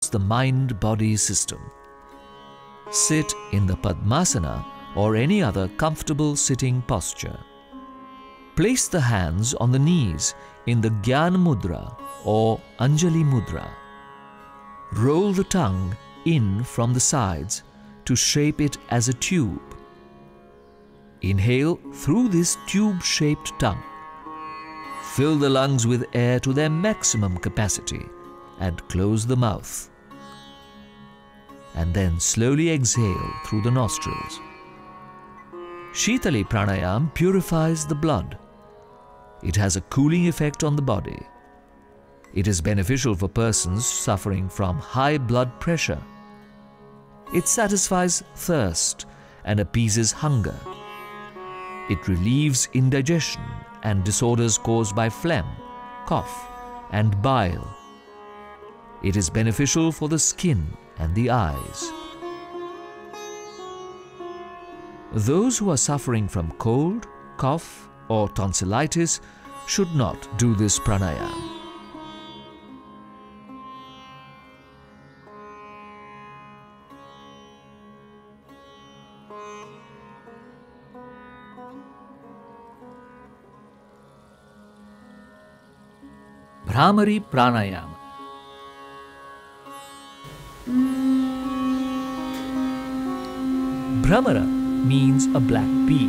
the mind-body system. Sit in the Padmasana or any other comfortable sitting posture. Place the hands on the knees in the Jnana Mudra or Anjali Mudra. Roll the tongue in from the sides to shape it as a tube. Inhale through this tube-shaped tongue. Fill the lungs with air to their maximum capacity and close the mouth. And then slowly exhale through the nostrils. Shitali Pranayam purifies the blood. It has a cooling effect on the body. It is beneficial for persons suffering from high blood pressure. It satisfies thirst and appeases hunger. It relieves indigestion and disorders caused by phlegm, cough, and bile. It is beneficial for the skin and the eyes. Those who are suffering from cold, cough, or tonsillitis should not do this pranayama. Bhramari Pranayama. Bhramara means a black bee.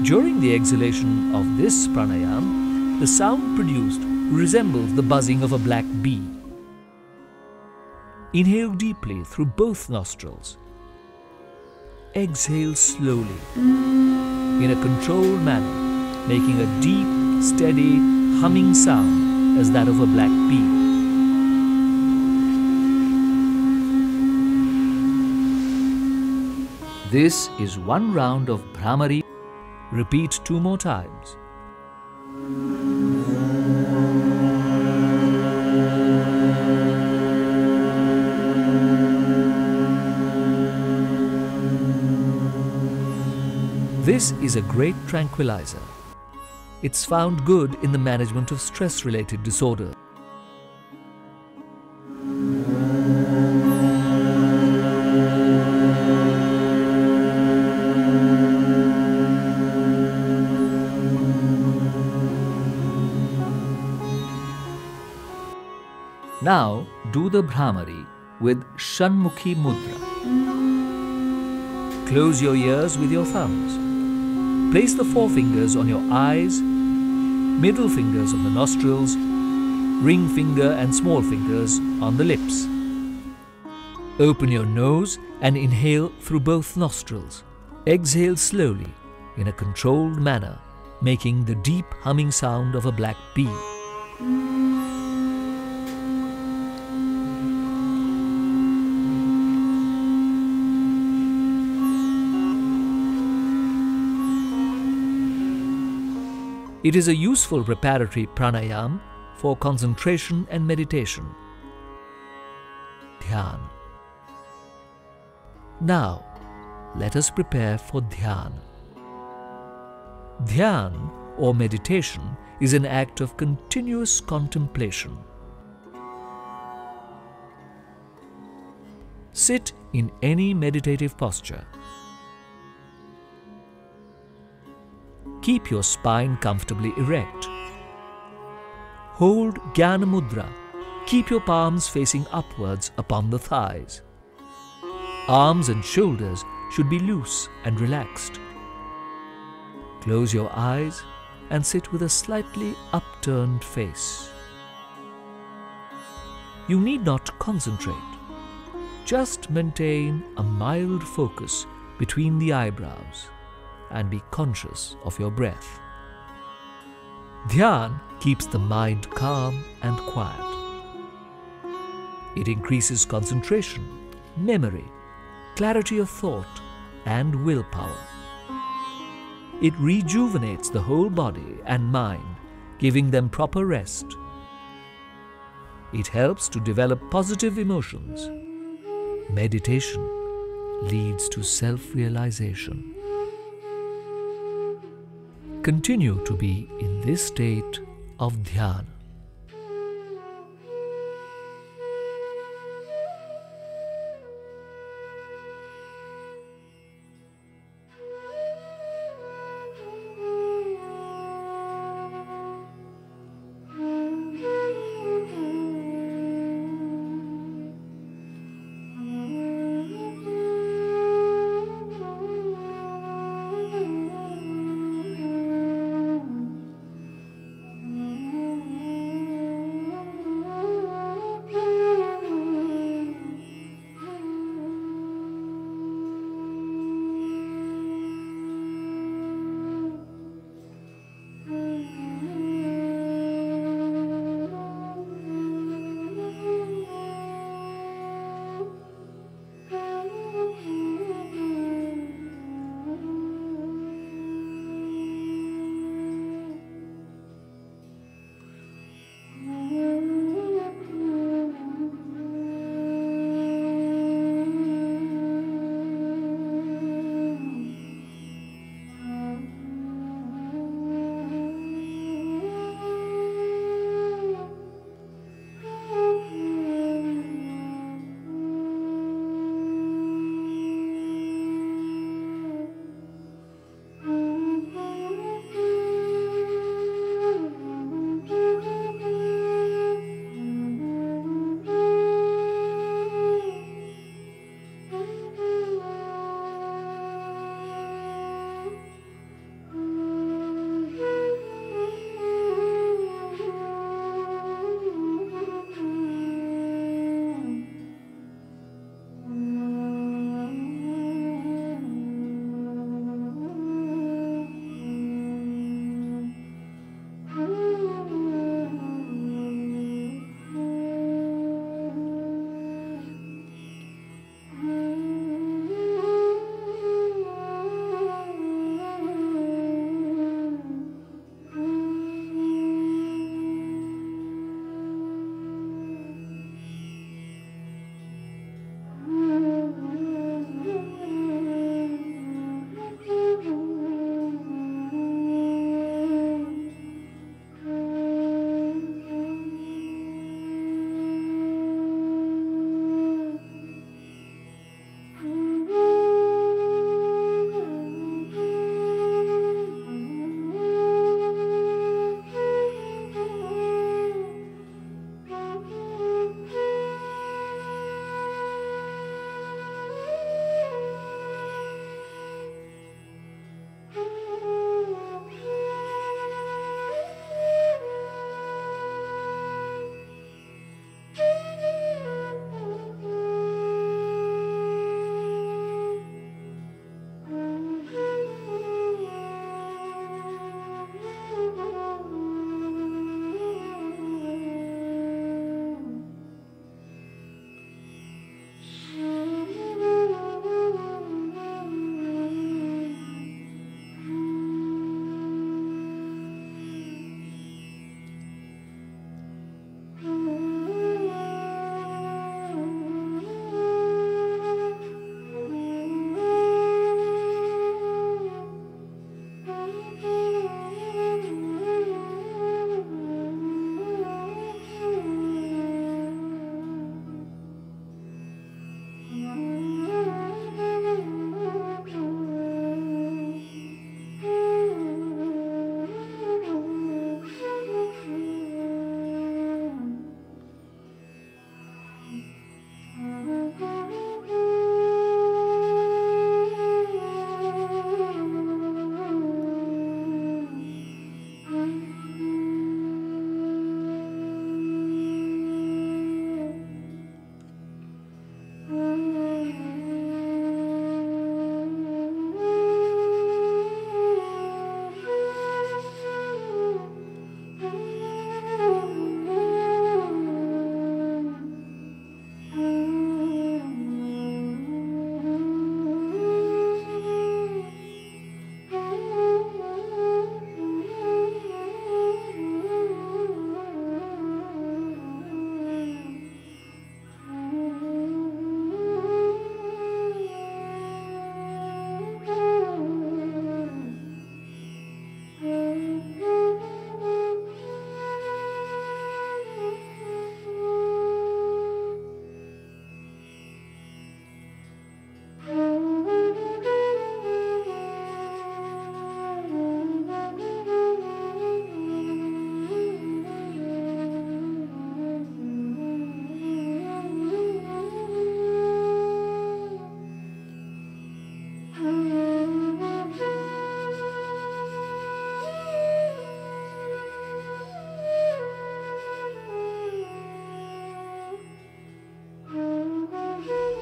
During the exhalation of this pranayama, the sound produced resembles the buzzing of a black bee. Inhale deeply through both nostrils. Exhale slowly, in a controlled manner, making a deep, steady, humming sound as that of a black bee. This is one round of Bhramari. Repeat 2 more times. This is a great tranquilizer. It's found good in the management of stress-related disorders. Now do the Bhramari with Shanmukhi Mudra. Close your ears with your thumbs. Place the forefingers on your eyes, middle fingers on the nostrils, ring finger and small fingers on the lips. Open your nose and inhale through both nostrils. Exhale slowly in a controlled manner, making the deep humming sound of a black bee. It is a useful preparatory pranayama for concentration and meditation. Dhyan. Now, let us prepare for Dhyan. Dhyan or meditation is an act of continuous contemplation. Sit in any meditative posture. Keep your spine comfortably erect. Hold Jnana Mudra. Keep your palms facing upwards upon the thighs. Arms and shoulders should be loose and relaxed. Close your eyes and sit with a slightly upturned face. You need not concentrate. Just maintain a mild focus between the eyebrows and be conscious of your breath. Dhyan keeps the mind calm and quiet. It increases concentration, memory, clarity of thought, and willpower. It rejuvenates the whole body and mind, giving them proper rest. It helps to develop positive emotions. Meditation leads to self-realization. Continue to be in this state of Dhyan.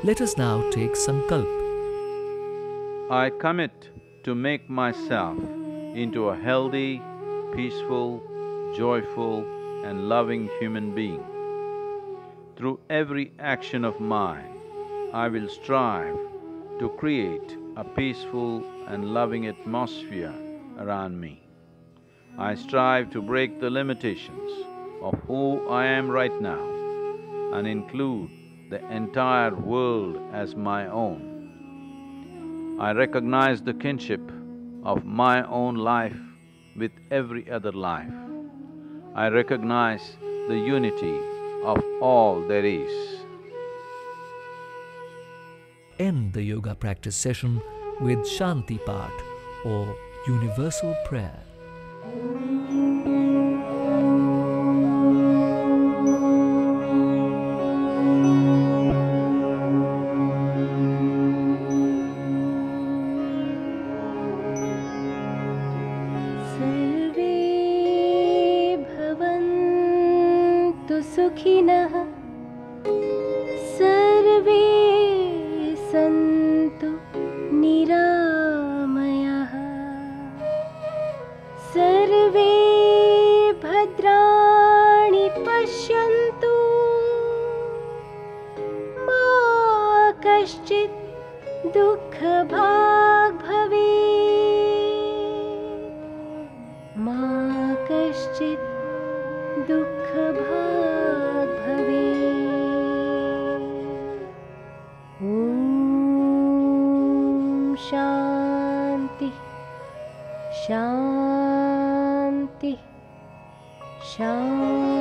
Let us now take Sankalp. I commit to make myself into a healthy, peaceful, joyful and loving human being. Through every action of mine, I will strive to create a peaceful and loving atmosphere around me. I strive to break the limitations of who I am right now and include the entire world as my own. I recognize the kinship of my own life with every other life. I recognize the unity of all there is. End the yoga practice session with Shanti Path or universal prayer. सुखिनः सर्वे सन्तु निरामयाः सर्वे भद्राणि पश्यन्तु मा कश्चित् दुःखभाग् भवेत् मा कश्चित् दुःखभाग् भवेत्। ॐ शान्ति शान्ति शान्ति।